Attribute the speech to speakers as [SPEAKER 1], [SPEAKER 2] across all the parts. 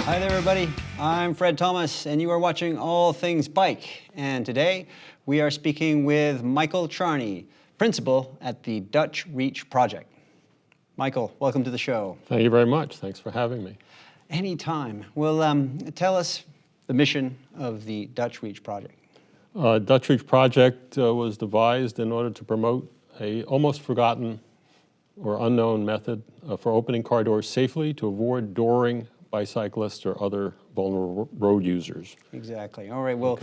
[SPEAKER 1] Hi there, everybody. I'm Fred Thomas, and you are watching All Things Bike. And today, we are speaking with Michael Charney, principal at the Dutch Reach Project. Michael, welcome to the show.
[SPEAKER 2] Thank you very much. Thanks for having me.
[SPEAKER 1] Anytime. Well, tell us the mission of the Dutch Reach Project.
[SPEAKER 2] Dutch Reach Project was devised in order to promote a almost forgotten or unknown method for opening car doors safely to avoid dooring by cyclists or other vulnerable road users.
[SPEAKER 1] Exactly. All right. Well,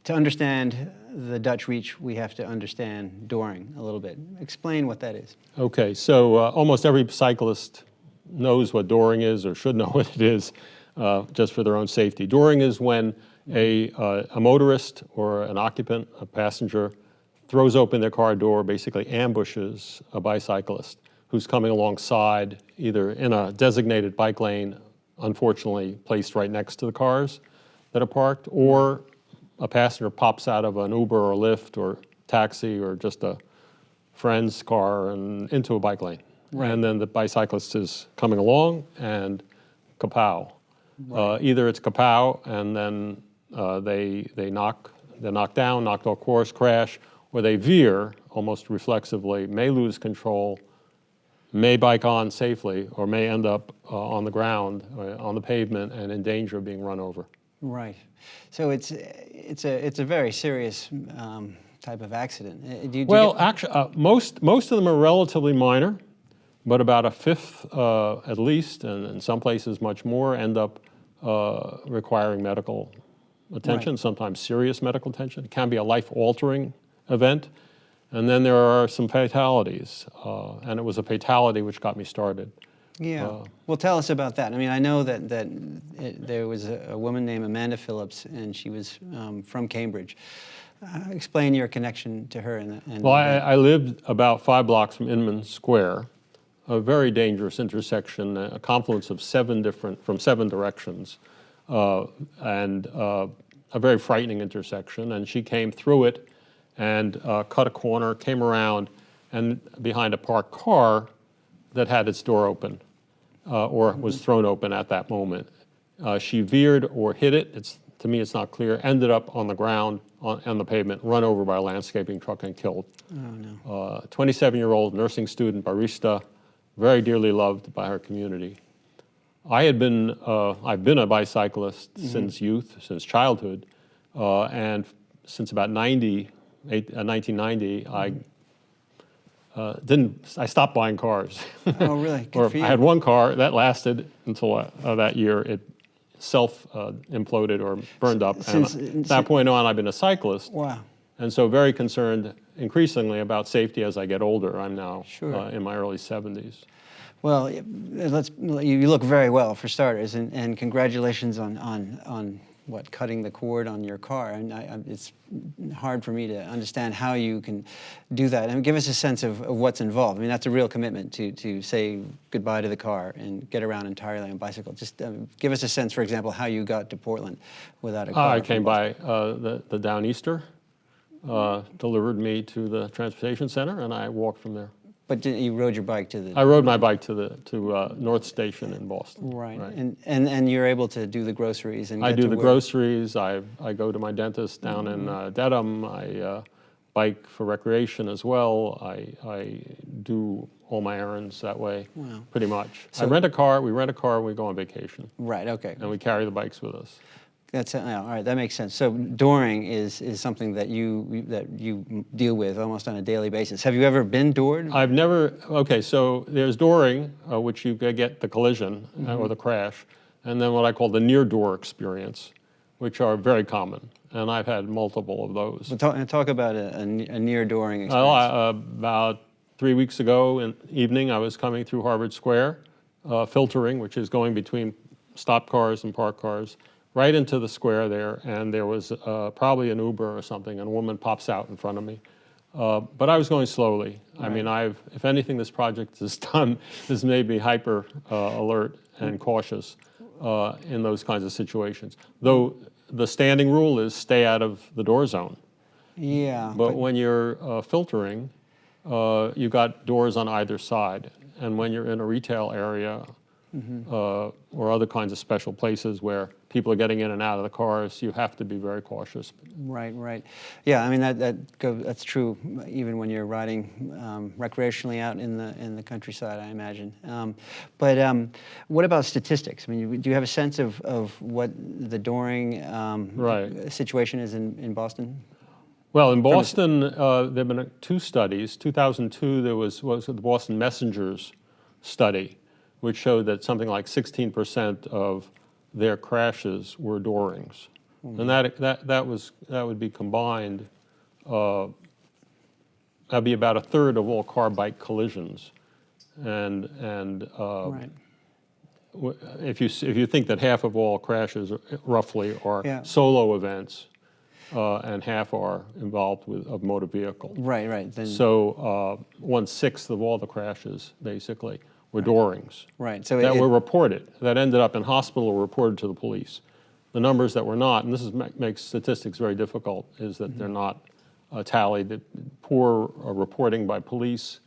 [SPEAKER 1] to understand the Dutch Reach, we have to understand dooring a little bit. Explain what that is.
[SPEAKER 2] Okay. So almost every cyclist knows what dooring is or should know what it is, just for their own safety. Dooring is when a motorist or an occupant, a passenger, throws open their car door, basically ambushes a bicyclist who's coming alongside, either in a designated bike lane, unfortunately placed right next to the cars that are parked, or a passenger pops out of an Uber or Lyft or taxi or just a friend's car and into a bike lane.
[SPEAKER 1] Right.
[SPEAKER 2] And then the bicyclist is coming along and kapow.
[SPEAKER 1] Right.
[SPEAKER 2] Either it's kapow and then they're knocked down, knocked off course, crash, or they veer almost reflexively, may lose control, may bike on safely, or may end up on the ground, on the pavement, and in danger of being run over.
[SPEAKER 1] Right. So it's a very serious type of accident.
[SPEAKER 2] Actually, most of them are relatively minor, but about a fifth, at least, and in some places much more, end up requiring medical attention. Right. Sometimes serious medical attention. It can be a life-altering event. And then there are some fatalities, and it was a fatality which got me started.
[SPEAKER 1] Yeah. Well, tell us about that. I mean, I know that there was a woman named Amanda Phillips, and she was from Cambridge. Explain your connection to her.
[SPEAKER 2] Well, I lived about 5 blocks from Inman Square, a very dangerous intersection, a confluence of 7 directions, and a very frightening intersection. And she came through it and cut a corner, came around, and behind a parked car that had its door open, or was thrown open at that moment. She veered or hit it. To me, it's not clear. Ended up on the ground, on the pavement, run over by a landscaping truck and killed.
[SPEAKER 1] Oh, no.
[SPEAKER 2] 27-year-old nursing student, barista, very dearly loved by her community. I've been a bicyclist since youth, since childhood, and since about 1990, I stopped buying cars.
[SPEAKER 1] Oh, really? Good for you.
[SPEAKER 2] I had one car that lasted until that year it self-imploded or burned up. And at that point on, I've been a cyclist.
[SPEAKER 1] Wow.
[SPEAKER 2] And so very concerned increasingly about safety as I get older. I'm now in my early 70s.
[SPEAKER 1] Well, you look very well for starters, and congratulations on cutting the cord on your car. And it's hard for me to understand how you can do that. And give us a sense of what's involved. I mean, that's a real commitment to say goodbye to the car and get around entirely on bicycle. Just give us a sense, for example, how you got to Portland without a car.
[SPEAKER 2] I came by the Downeaster, delivered me to the transportation center, and I walked from there.
[SPEAKER 1] But you rode your bike to the...
[SPEAKER 2] I rode my bike to North Station in Boston.
[SPEAKER 1] Right. And you're able to do the groceries and
[SPEAKER 2] I do the groceries. I go to my dentist down in Dedham. I bike for recreation as well. I do all my errands that way, pretty much. So, we rent a car, and we go on vacation.
[SPEAKER 1] Right, okay.
[SPEAKER 2] And we carry the bikes with us.
[SPEAKER 1] All right, that makes sense. So dooring is something that you deal with almost on a daily basis. Have you ever been doored?
[SPEAKER 2] I've never, so there's dooring, which you get the collision or the crash, and then what I call the near door experience, which are very common. And I've had multiple of those.
[SPEAKER 1] Well, talk about a near dooring experience.
[SPEAKER 2] About 3 weeks ago in evening, I was coming through Harvard Square, filtering, which is going between stopped cars and parked cars, right into the square there, and there was probably an Uber or something, and a woman pops out in front of me. But I was going slowly. Right. I mean, if anything this project has done, this made me hyper alert and cautious in those kinds of situations. Though the standing rule is stay out of the door zone.
[SPEAKER 1] Yeah.
[SPEAKER 2] But when you're filtering, you've got doors on either side. And when you're in a retail area, or other kinds of special places where people are getting in and out of the cars, you have to be very cautious.
[SPEAKER 1] Right, right. Yeah, I mean that's true even when you're riding recreationally out in the countryside, I imagine. But what about statistics? I mean, do you have a sense of what the dooring situation is in Boston?
[SPEAKER 2] Well, in Boston, there have been two studies. 2002, there was the Boston Messengers study, which showed that something like 16% of their crashes were doorings, and that would be combined. That'd be about a third of all car-bike collisions, and
[SPEAKER 1] Right.
[SPEAKER 2] if you think that half of all crashes roughly are
[SPEAKER 1] Yeah.
[SPEAKER 2] solo events, and half are involved of motor vehicle.
[SPEAKER 1] Right, right. Then,
[SPEAKER 2] So 1/6 of all the crashes basically were doorings.
[SPEAKER 1] right. So
[SPEAKER 2] That were reported, that ended up in hospital or reported to the police. The numbers that were not, and this makes statistics very difficult, is that they're not tallied. Poor reporting by police.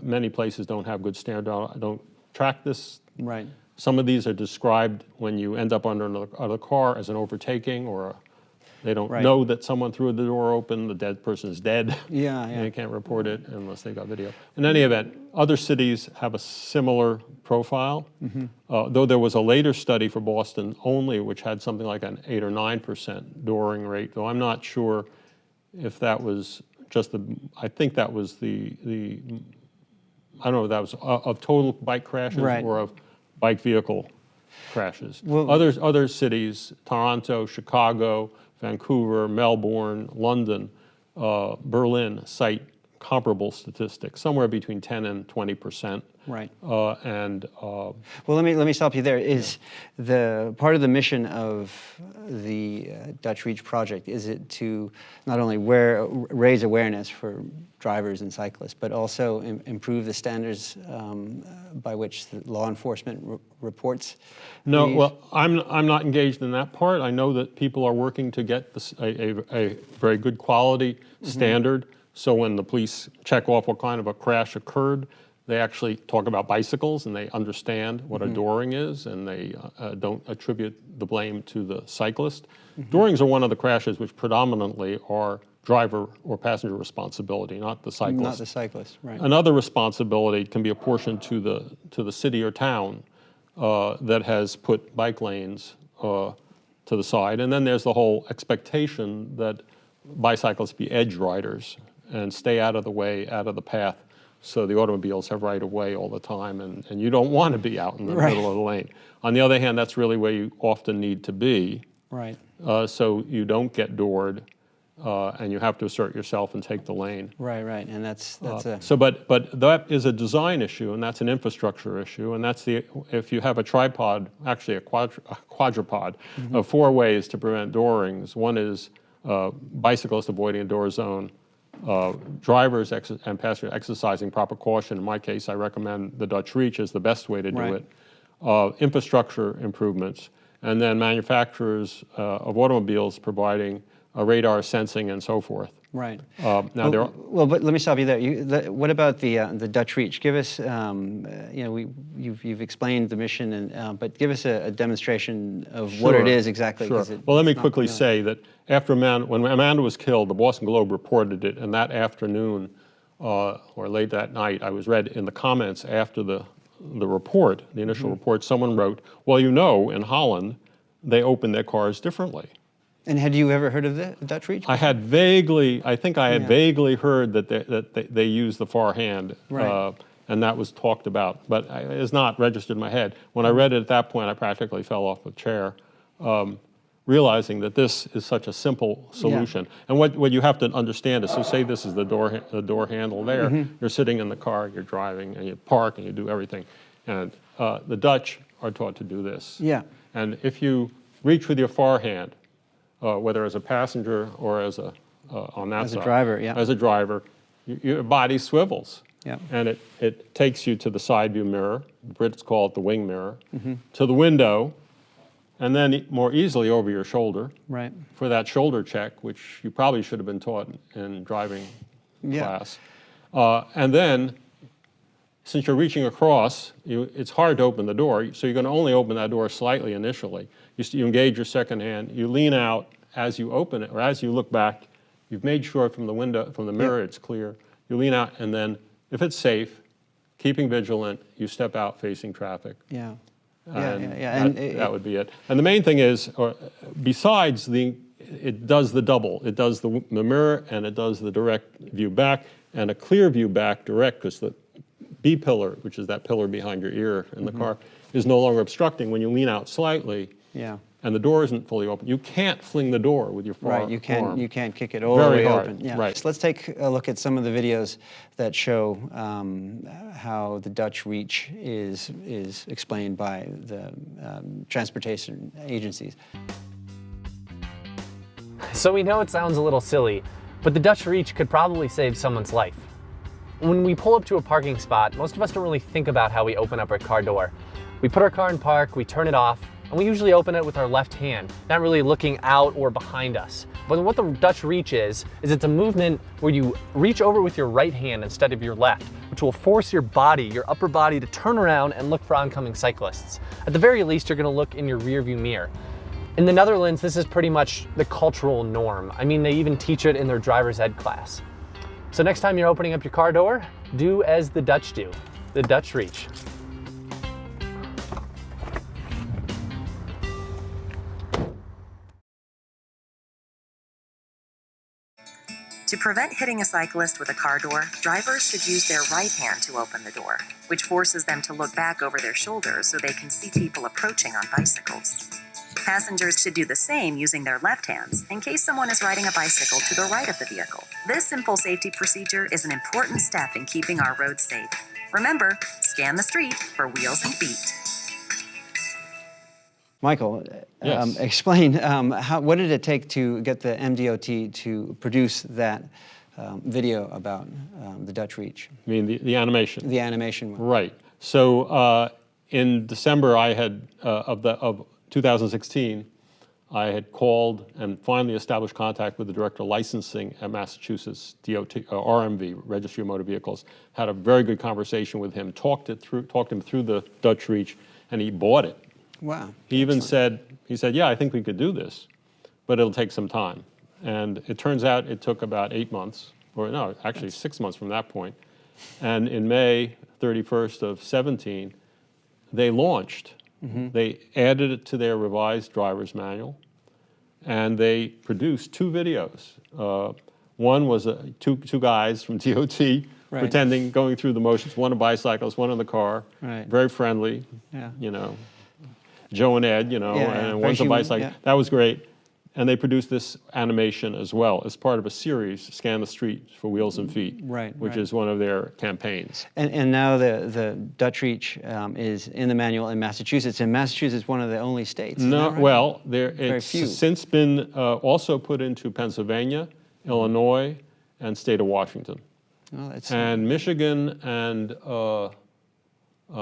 [SPEAKER 2] Many places don't have good standard. Don't track this.
[SPEAKER 1] right.
[SPEAKER 2] Some of these are described when you end up under another car as an overtaking, or they don't
[SPEAKER 1] Right.
[SPEAKER 2] know that someone threw the door open, the dead person is dead.
[SPEAKER 1] Yeah,
[SPEAKER 2] And
[SPEAKER 1] yeah.
[SPEAKER 2] they can't report it unless they got video. In any event, other cities have a similar profile, though there was a later study for Boston only, which had something like an 8 or 9% dooring rate, though I'm not sure if that was just I think that was I don't know if that was of total bike crashes
[SPEAKER 1] Right.
[SPEAKER 2] or of bike vehicle crashes.
[SPEAKER 1] Well-
[SPEAKER 2] Other cities, Toronto, Chicago, Vancouver, Melbourne, London, Berlin, cite comparable statistics, somewhere between 10 and 20%.
[SPEAKER 1] Right.
[SPEAKER 2] Well,
[SPEAKER 1] Well, let me stop you there. Is the part of the mission of the Dutch Reach project, is it to not only raise awareness for drivers and cyclists, but also improve the standards by which the law enforcement reports?
[SPEAKER 2] No,
[SPEAKER 1] these?
[SPEAKER 2] well, I'm not engaged in that part. I know that people are working to get a very good quality standard. So when the police check off what kind of a crash occurred, they actually talk about bicycles and they understand what a dooring is, and they don't attribute the blame to the cyclist. Doorings are one of the crashes which predominantly are driver or passenger responsibility, not the cyclist.
[SPEAKER 1] Not the cyclist, right.
[SPEAKER 2] Another responsibility can be apportioned to the city or town that has put bike lanes to the side. And then there's the whole expectation that bicyclists be edge riders and stay out of the way, out of the path, so the automobiles have right of way all the time, and you don't want to be out in the
[SPEAKER 1] Right.
[SPEAKER 2] middle of the lane. On the other hand, that's really where you often need to be,
[SPEAKER 1] Right.
[SPEAKER 2] so you don't get doored, and you have to assert yourself and take the lane.
[SPEAKER 1] Right, right. And that's a
[SPEAKER 2] But that is a design issue, and that's an infrastructure issue, and that's if you have a tripod, actually a quadrupod, of 4 ways to prevent doorings. One is bicyclists avoiding a door zone, drivers and passengers exercising proper caution. In my case, I recommend the Dutch Reach as the best way to do
[SPEAKER 1] Right.
[SPEAKER 2] it. Infrastructure improvements, and then manufacturers of automobiles providing radar sensing and so forth.
[SPEAKER 1] right.
[SPEAKER 2] Now there are,
[SPEAKER 1] Well, but let me stop you there. What about the Dutch Reach? Give us, you've explained the mission, but give us a demonstration of what it
[SPEAKER 2] Sure,
[SPEAKER 1] is exactly.
[SPEAKER 2] Sure.
[SPEAKER 1] 'Cause
[SPEAKER 2] Well, let me
[SPEAKER 1] it's not
[SPEAKER 2] quickly
[SPEAKER 1] familiar.
[SPEAKER 2] say that when Amanda was killed, the Boston Globe reported it, and that afternoon or late that night, I was read in the comments after the report, the initial report, someone wrote, well, in Holland, they open their cars differently.
[SPEAKER 1] And had you ever heard of the Dutch Reach?
[SPEAKER 2] I had vaguely
[SPEAKER 1] Yeah.
[SPEAKER 2] heard that they use the far hand,
[SPEAKER 1] Right.
[SPEAKER 2] and that was talked about, but it's not registered in my head. When I read it at that point, I practically fell off the chair, realizing that this is such a simple solution. And what you have to understand is, so say this is the door handle there, you're sitting in the car, you're driving, and you park, and you do everything. And the Dutch are taught to do this.
[SPEAKER 1] Yeah.
[SPEAKER 2] And if you reach with your far hand, whether as a passenger or on that
[SPEAKER 1] As a
[SPEAKER 2] side.
[SPEAKER 1] driver, yeah.
[SPEAKER 2] As a driver, your body swivels.
[SPEAKER 1] Yeah.
[SPEAKER 2] And it takes you to the side view mirror, the Brits call it the wing mirror, to the window, and then more easily over your shoulder
[SPEAKER 1] Right.
[SPEAKER 2] for that shoulder check, which you probably should have been taught in driving
[SPEAKER 1] Yeah.
[SPEAKER 2] class. And then since you're reaching across, it's hard to open the door, so you're going to only open that door slightly initially. You engage your second hand, you lean out as you open it, or as you look back, you've made sure from the window, from the mirror, it's clear. You lean out, and then if it's safe, keeping vigilant, you step out facing traffic.
[SPEAKER 1] Yeah.
[SPEAKER 2] And that would be it. And the main thing is, besides it does the double. It does the mirror, and it does the direct view back, and a clear view back direct, because the B pillar, which is that pillar behind your ear in the car, is no longer obstructing. When you lean out slightly, and the door isn't fully open, you can't fling the door with your arm.
[SPEAKER 1] You can't kick it all the way open. Yeah.
[SPEAKER 2] Right.
[SPEAKER 1] So let's take a look at some of the videos that show how the Dutch reach is explained by the transportation agencies.
[SPEAKER 3] So we know it sounds a little silly, but the Dutch reach could probably save someone's life. When we pull up to a parking spot, most of us don't really think about how we open up our car door. We put our car in park, we turn it off, and we usually open it with our left hand, not really looking out or behind us. But what the Dutch reach is it's a movement where you reach over with your right hand instead of your left, which will force your body, your upper body, to turn around and look for oncoming cyclists. At the very least, you're gonna look in your rearview mirror. In the Netherlands, this is pretty much the cultural norm. I mean, they even teach it in their driver's ed class. So next time you're opening up your car door, do as the Dutch do, the Dutch reach.
[SPEAKER 4] To prevent hitting a cyclist with a car door, drivers should use their right hand to open the door, which forces them to look back over their shoulders so they can see people approaching on bicycles. Passengers should do the same using their left hands in case someone is riding a bicycle to the right of the vehicle. This simple safety procedure is an important step in keeping our roads safe. Remember, scan the street for wheels and feet.
[SPEAKER 1] Michael,
[SPEAKER 2] Yes.
[SPEAKER 1] explain what did it take to get the MDOT to produce that video about the Dutch reach?
[SPEAKER 2] I mean, the animation.
[SPEAKER 1] The animation one.
[SPEAKER 2] Right. So in December, I had of 2016, I had called and finally established contact with the director of licensing at Massachusetts DOT, RMV, Registry of Motor Vehicles. Had a very good conversation with him, talked him through the Dutch reach, and he bought it.
[SPEAKER 1] Wow.
[SPEAKER 2] He even said, yeah, I think we could do this, but it'll take some time. And it turns out it took about 8 months, or no, actually 6 months from that point. And in May 31st of 17, they launched. They added it to their revised driver's manual, and they produced 2 videos. One was two guys from DOT pretending, going through the motions, one a bicyclist, one in the car, very friendly, you know, Joe and Ed, you know, and one's a bicycle. That was great. And they produced this animation as well as part of a series, Scan the Street for Wheels and Feet, which is one of their campaigns.
[SPEAKER 1] And now the Dutch reach is in the manual in Massachusetts, and Massachusetts is one of the only states.
[SPEAKER 2] No,
[SPEAKER 1] right?
[SPEAKER 2] well, it's since been also put into Pennsylvania, Illinois, and state of Washington.
[SPEAKER 1] Oh, that's
[SPEAKER 2] and Michigan and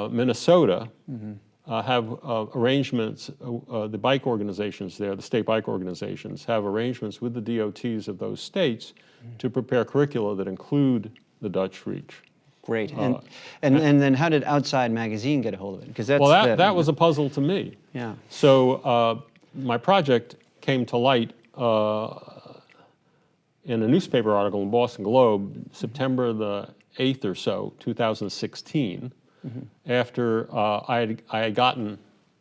[SPEAKER 2] Minnesota have arrangements, the bike organizations there, the state bike organizations, have arrangements with the DOTs of those states to prepare curricula that include the Dutch reach.
[SPEAKER 1] Great. And then how did Outside Magazine get a hold of it? Because that's
[SPEAKER 2] that was a puzzle to me.
[SPEAKER 1] Yeah.
[SPEAKER 2] So my project came to light in a newspaper article in Boston Globe, September the 8th or so, 2016. After I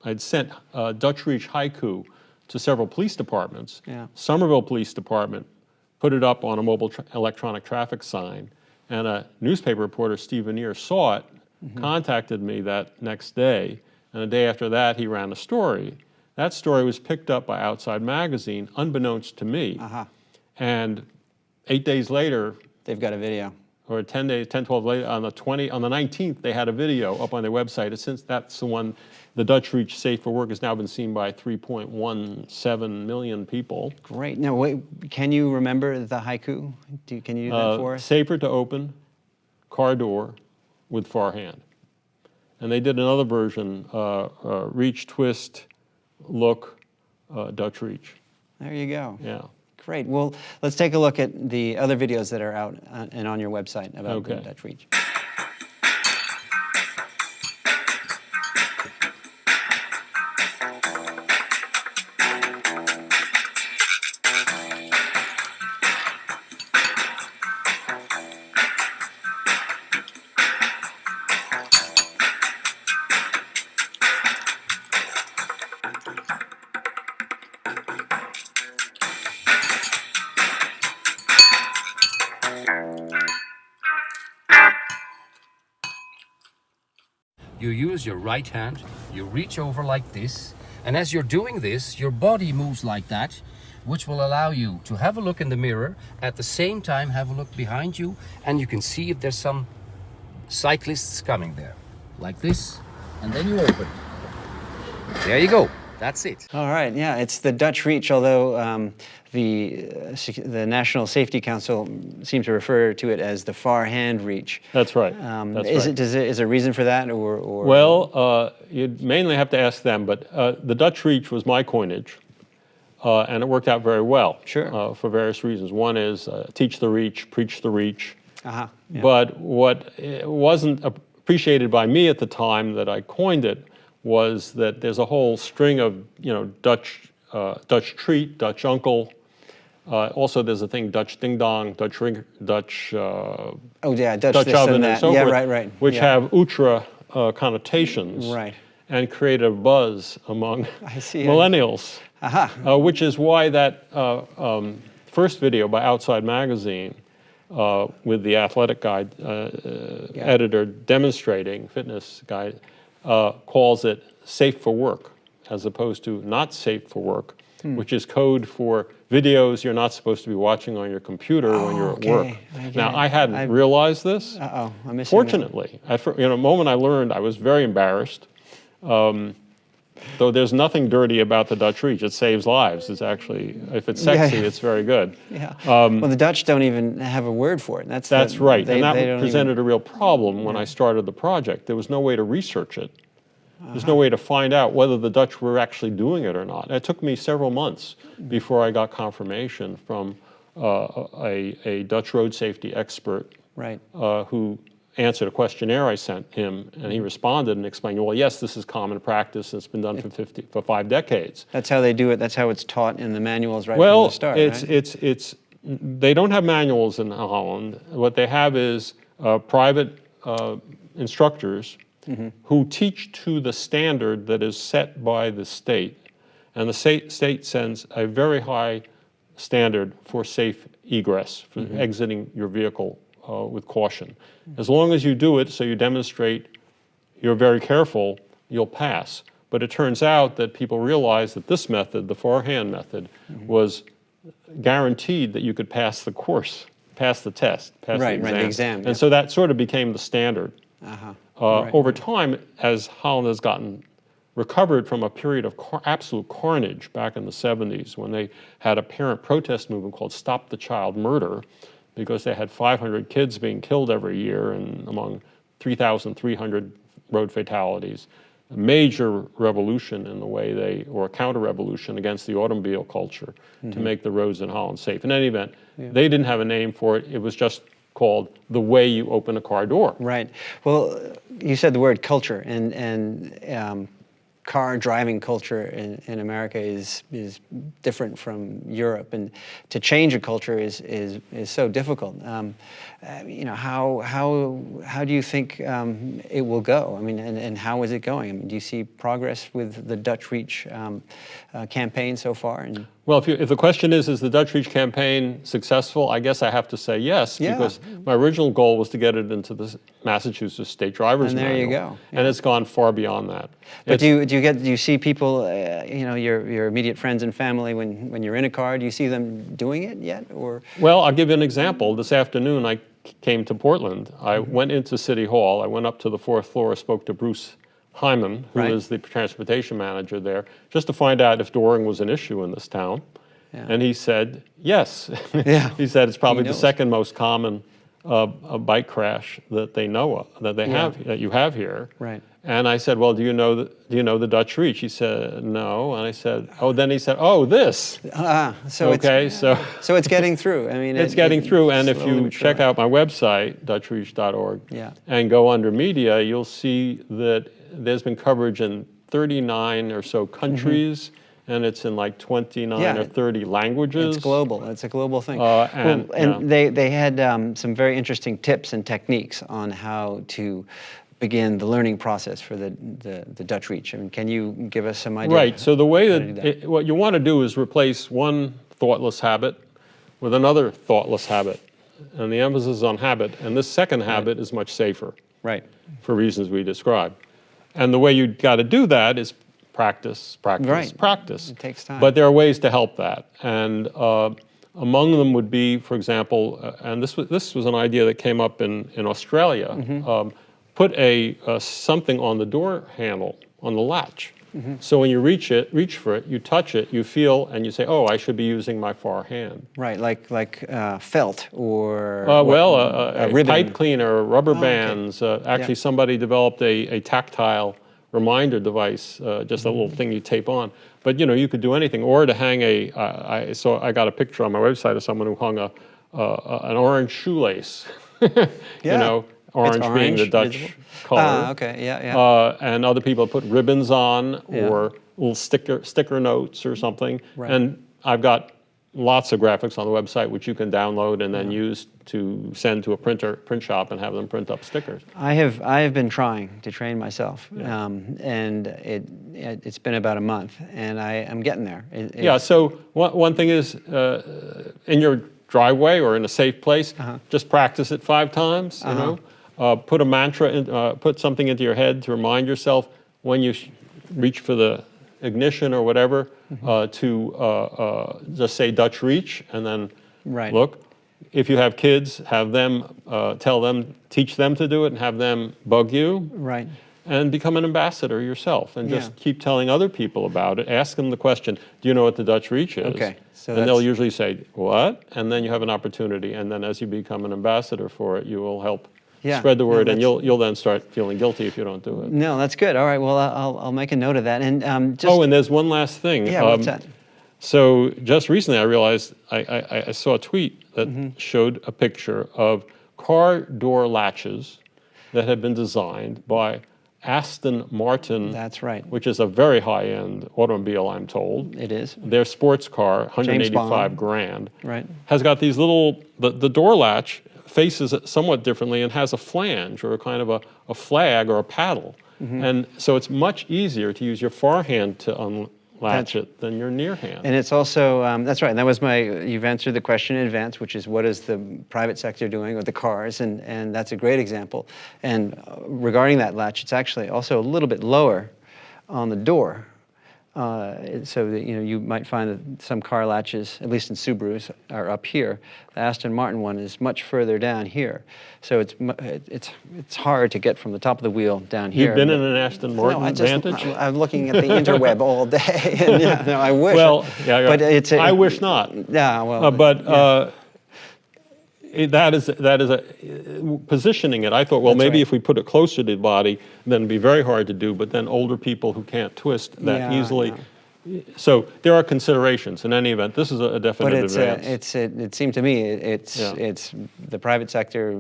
[SPEAKER 2] had sent Dutch Reach haiku to several police departments. Somerville Police Department put it up on a mobile electronic traffic sign, and a newspaper reporter, Steve Vanier, saw it, contacted me that next day, and the day after that he ran a story. That story was picked up by Outside Magazine, unbeknownst to me, and 8 days later,
[SPEAKER 1] they've got a video.
[SPEAKER 2] Or 10 days, 10, 12 later, on the 19th, they had a video up on their website. And since that's the one, the Dutch Reach Safe for Work has now been seen by 3.17 million people.
[SPEAKER 1] Great. Now, wait, can you remember the haiku? Can you do that for us?
[SPEAKER 2] Safer to open, car door with far hand. And they did another version, reach, twist, look, Dutch Reach.
[SPEAKER 1] There you go.
[SPEAKER 2] Yeah.
[SPEAKER 1] Great. Well, let's take a look at the other videos that are out and on your website about the Dutch reach.
[SPEAKER 5] you use your right hand, you reach over like this, and as you're doing this, your body moves like that, which will allow you to have a look in the mirror, at the same time have a look behind you, and you can see if there's some cyclists coming there, like this, and then you open. There you go. That's it.
[SPEAKER 1] All right, yeah, it's the Dutch reach, although the National Safety Council seems to refer to it as the far hand reach.
[SPEAKER 2] That's right.
[SPEAKER 1] Is there a reason for that, or?
[SPEAKER 2] Well, you'd mainly have to ask them, but the Dutch reach was my coinage, and it worked out very well.
[SPEAKER 1] Sure.
[SPEAKER 2] For various reasons. One is teach the reach, preach the reach.
[SPEAKER 1] Uh-huh, yeah.
[SPEAKER 2] But what wasn't appreciated by me at the time that I coined it was that there's a whole string of, Dutch treat, Dutch uncle. Also, there's a thing, Dutch ding dong, Dutch ring, Dutch.
[SPEAKER 1] Oh yeah, Dutch
[SPEAKER 2] Dutch
[SPEAKER 1] this
[SPEAKER 2] oven
[SPEAKER 1] and
[SPEAKER 2] and
[SPEAKER 1] that.
[SPEAKER 2] so
[SPEAKER 1] Yeah,
[SPEAKER 2] forth,
[SPEAKER 1] right.
[SPEAKER 2] which
[SPEAKER 1] yeah.
[SPEAKER 2] have ultra connotations,
[SPEAKER 1] Right.
[SPEAKER 2] and create a buzz among
[SPEAKER 1] I see,
[SPEAKER 2] millennials.
[SPEAKER 1] Aha.
[SPEAKER 2] Which is why that first video by Outside Magazine with the athletic guide editor demonstrating, fitness guide, calls it safe for work as opposed to not safe for work, which is code for videos you're not supposed to be watching on your computer when you're at work. Now, I hadn't realized this.
[SPEAKER 1] Uh-oh, I'm missing
[SPEAKER 2] Fortunately, the moment I learned, I was very embarrassed. Though there's nothing dirty about the Dutch reach. It saves lives. It's actually, if it's sexy, it's very good.
[SPEAKER 1] Yeah. Well, the Dutch don't even have a word for it. That's
[SPEAKER 2] right.
[SPEAKER 1] They
[SPEAKER 2] And that
[SPEAKER 1] don't
[SPEAKER 2] presented a real problem when I started the project. There was no way to research it. There's no way to find out whether the Dutch were actually doing it or not. And it took me several months before I got confirmation from a Dutch road safety expert
[SPEAKER 1] Right.
[SPEAKER 2] who answered a questionnaire I sent him, and he responded and explained, well, yes, this is common practice, and it's been done for 5 decades.
[SPEAKER 1] That's how they do it. That's how it's taught in the manuals right
[SPEAKER 2] Well,
[SPEAKER 1] from the start.
[SPEAKER 2] they don't have manuals in Holland. What they have is private instructors who teach to the standard that is set by the state. And the state sends a very high standard for safe egress, for exiting your vehicle with caution. As long as you do it, so you demonstrate you're very careful, you'll pass. But it turns out that people realize that this method, the forehand method, was guaranteed that you could pass the course, pass the test, pass the exam.
[SPEAKER 1] Yeah.
[SPEAKER 2] And so that sort of became the standard.
[SPEAKER 1] Right.
[SPEAKER 2] Over time, as Holland has gotten recovered from a period of absolute carnage back in the 70s when they had a parent protest movement called Stop the Child Murder, because they had 500 kids being killed every year and among 3,300 road fatalities. A major revolution in the way or a counter-revolution against the automobile culture to make the roads in Holland safe. In any event, they didn't have a name for it. It was just called the way you open a car door.
[SPEAKER 1] Right. Well, you said the word culture, and car driving culture in America is different from Europe, and to change a culture is so difficult. How do you think it will go? I mean, and how is it going? I mean, do you see progress with the Dutch Reach campaign so far? And
[SPEAKER 2] well, if the question is the Dutch Reach campaign successful, I guess I have to say yes, because my original goal was to get it into the Massachusetts State Driver's Manual.
[SPEAKER 1] And there you go. Yeah.
[SPEAKER 2] And it's gone far beyond that.
[SPEAKER 1] But do you see people, your immediate friends and family, when you're in a car, do you see them doing it yet? Or?
[SPEAKER 2] Well, I'll give you an example. This afternoon, I came to Portland. I went into City Hall. I went up to the 4th floor, spoke to Bruce Hyman, who is the transportation manager there, just to find out if Doring was an issue in this town. Yeah. And he said, yes.
[SPEAKER 1] Yeah.
[SPEAKER 2] He said it's probably the second most common bike crash that they know of, that you have here.
[SPEAKER 1] Right.
[SPEAKER 2] And I said, well, do you know the Dutch Reach? He said, no. And I said, oh, then he said, oh, this.
[SPEAKER 1] So it's getting through. I mean,
[SPEAKER 2] it's getting through. And if you check out my website, dutchreach.org, and go under media, you'll see that there's been coverage in 39 or so countries, and it's in like 29 or 30 languages.
[SPEAKER 1] It's global. It's a global thing.
[SPEAKER 2] And
[SPEAKER 1] they had some very interesting tips and techniques on how to begin the learning process for the Dutch Reach. I mean, can you give us some idea?
[SPEAKER 2] Right. So the way that what you want to do is replace one thoughtless habit with another thoughtless habit, and the emphasis is on habit. And this second habit is much safer.
[SPEAKER 1] Right.
[SPEAKER 2] For reasons we described. And the way you got to do that is practice, practice,
[SPEAKER 1] Right.
[SPEAKER 2] practice.
[SPEAKER 1] It takes time.
[SPEAKER 2] But there are ways to help that. And among them would be, for example, and this was an idea that came up in Australia, put something on the door handle, on the latch. So when you reach for it, you touch it, you feel, and you say, "Oh, I should be using my far hand."
[SPEAKER 1] Right, like felt or
[SPEAKER 2] A
[SPEAKER 1] ribbon.
[SPEAKER 2] pipe cleaner, rubber
[SPEAKER 1] okay.
[SPEAKER 2] bands. Actually, somebody developed a tactile reminder device, just a little thing you tape on. But you could do anything, or to hang I got a picture on my website of someone who hung an orange shoelace.
[SPEAKER 1] Yeah.
[SPEAKER 2] Orange
[SPEAKER 1] It's
[SPEAKER 2] being the
[SPEAKER 1] orange,
[SPEAKER 2] Dutch
[SPEAKER 1] visible.
[SPEAKER 2] color.
[SPEAKER 1] Ah, okay, yeah.
[SPEAKER 2] And other people put ribbons on
[SPEAKER 1] Yeah.
[SPEAKER 2] or little sticker notes or something.
[SPEAKER 1] Right.
[SPEAKER 2] And I've got lots of graphics on the website which you can download and then use to send to a print shop and have them print up stickers.
[SPEAKER 1] I have been trying to train myself, and it's been about a month, and I'm getting there.
[SPEAKER 2] Yeah, so one thing is in your driveway or in a safe place, just practice it 5 times, put a mantra, put something into your head to remind yourself when you reach for the ignition or whatever, to just say Dutch reach and then
[SPEAKER 1] Right.
[SPEAKER 2] look. If you have kids, have them, teach them to do it and have them bug you.
[SPEAKER 1] Right.
[SPEAKER 2] And become an ambassador yourself and just
[SPEAKER 1] Yeah.
[SPEAKER 2] keep telling other people about it. Ask them the question, do you know what the Dutch reach is?
[SPEAKER 1] Okay, so
[SPEAKER 2] and they'll
[SPEAKER 1] that's-
[SPEAKER 2] usually say, what? And then you have an opportunity. And then as you become an ambassador for it, you will help
[SPEAKER 1] Yeah,
[SPEAKER 2] spread the
[SPEAKER 1] no,
[SPEAKER 2] word. And
[SPEAKER 1] that's-
[SPEAKER 2] you'll then start feeling guilty if you don't do it.
[SPEAKER 1] No, that's good. All right. Well, I'll make a note of that. And just
[SPEAKER 2] Oh, and there's one last thing.
[SPEAKER 1] yeah, what's that?
[SPEAKER 2] So just recently I realized I saw a tweet that showed a picture of car door latches that had been designed by Aston Martin.
[SPEAKER 1] That's right.
[SPEAKER 2] Which is a very high-end automobile, I'm told.
[SPEAKER 1] It is.
[SPEAKER 2] Their sports car,
[SPEAKER 1] James
[SPEAKER 2] 185
[SPEAKER 1] Bond.
[SPEAKER 2] grand,
[SPEAKER 1] Right.
[SPEAKER 2] has got these little, the door latch faces it somewhat differently and has a flange or a kind of a flag or a paddle. And so it's much easier to use your far hand to unlatch it than your near hand.
[SPEAKER 1] And it's also, that's right, and that was you've answered the question in advance, which is what is the private sector doing with the cars, and that's a great example. And regarding that latch, it's actually also a little bit lower on the door. So that, you might find that some car latches, at least in Subarus, are up here. The Aston Martin one is much further down here. So it's hard to get from the top of the wheel down here.
[SPEAKER 2] You've been in an Aston Martin Vantage?
[SPEAKER 1] I'm looking at the interweb all day. And no, I wish.
[SPEAKER 2] Well, yeah,
[SPEAKER 1] But
[SPEAKER 2] I wish not.
[SPEAKER 1] Yeah, well.
[SPEAKER 2] That is positioning it. I thought, well,
[SPEAKER 1] That's
[SPEAKER 2] maybe
[SPEAKER 1] right.
[SPEAKER 2] if we put it closer to the body, then it'd be very hard to do. But then older people who can't twist that
[SPEAKER 1] Yeah,
[SPEAKER 2] easily. So there are considerations. In any event, this is a
[SPEAKER 1] But
[SPEAKER 2] definite advance.
[SPEAKER 1] it seemed to me it's the private sector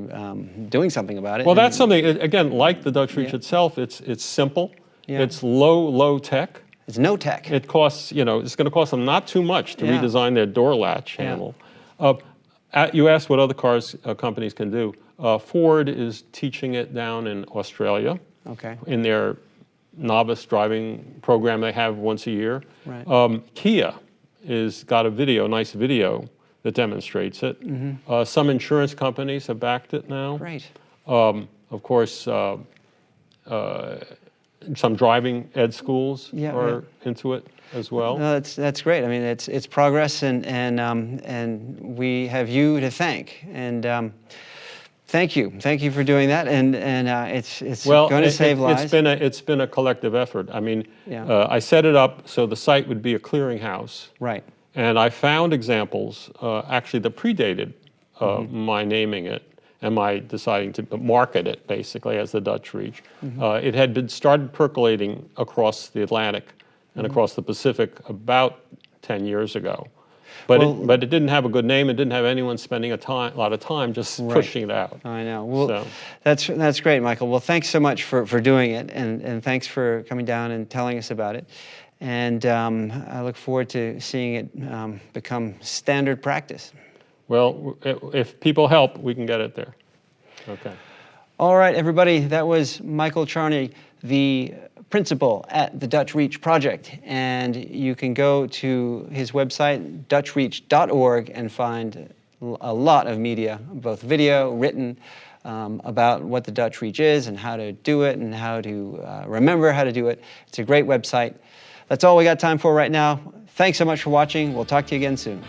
[SPEAKER 1] doing something about it.
[SPEAKER 2] Well,
[SPEAKER 1] and-
[SPEAKER 2] that's something, again, like the Dutch Reach itself, it's simple,
[SPEAKER 1] Yeah.
[SPEAKER 2] it's low tech.
[SPEAKER 1] It's no tech.
[SPEAKER 2] It costs, it's going to cost them not too much to
[SPEAKER 1] Yeah.
[SPEAKER 2] redesign their door latch handle. You asked what other companies can do. Ford is teaching it down in Australia
[SPEAKER 1] Okay.
[SPEAKER 2] in their novice driving program they have once a year.
[SPEAKER 1] Right.
[SPEAKER 2] Kia is got a nice video that demonstrates it. Some insurance companies have backed it now.
[SPEAKER 1] Great.
[SPEAKER 2] Of course, some driving ed schools
[SPEAKER 1] Yeah,
[SPEAKER 2] are into it as well.
[SPEAKER 1] No, that's great. I mean, it's progress, and we have you to thank. And thank you for doing that. And it's going to save lives.
[SPEAKER 2] It's been a collective effort. I mean,
[SPEAKER 1] Yeah.
[SPEAKER 2] I set it up so the site would be a clearinghouse.
[SPEAKER 1] Right.
[SPEAKER 2] And I found examples, actually, that predated my naming it and my deciding to market it, basically, as the Dutch Reach. It had been started percolating across the Atlantic and across the Pacific about 10 years ago. But, it didn't have a good name. It didn't have anyone spending a lot of time just pushing it out.
[SPEAKER 1] I know. Well,
[SPEAKER 2] So.
[SPEAKER 1] that's great, Michael. Well, thanks so much for doing it, and thanks for coming down and telling us about it. And I look forward to seeing it become standard practice.
[SPEAKER 2] Well, if people help, we can get it there. Okay.
[SPEAKER 1] All right, everybody. That was Michael Charney, the principal at the Dutch Reach Project. And you can go to his website, dutchreach.org, and find a lot of media, both video, written, about what the Dutch Reach is and how to do it and how to remember how to do it. It's a great website. That's all we got time for right now. Thanks so much for watching. We'll talk to you again soon.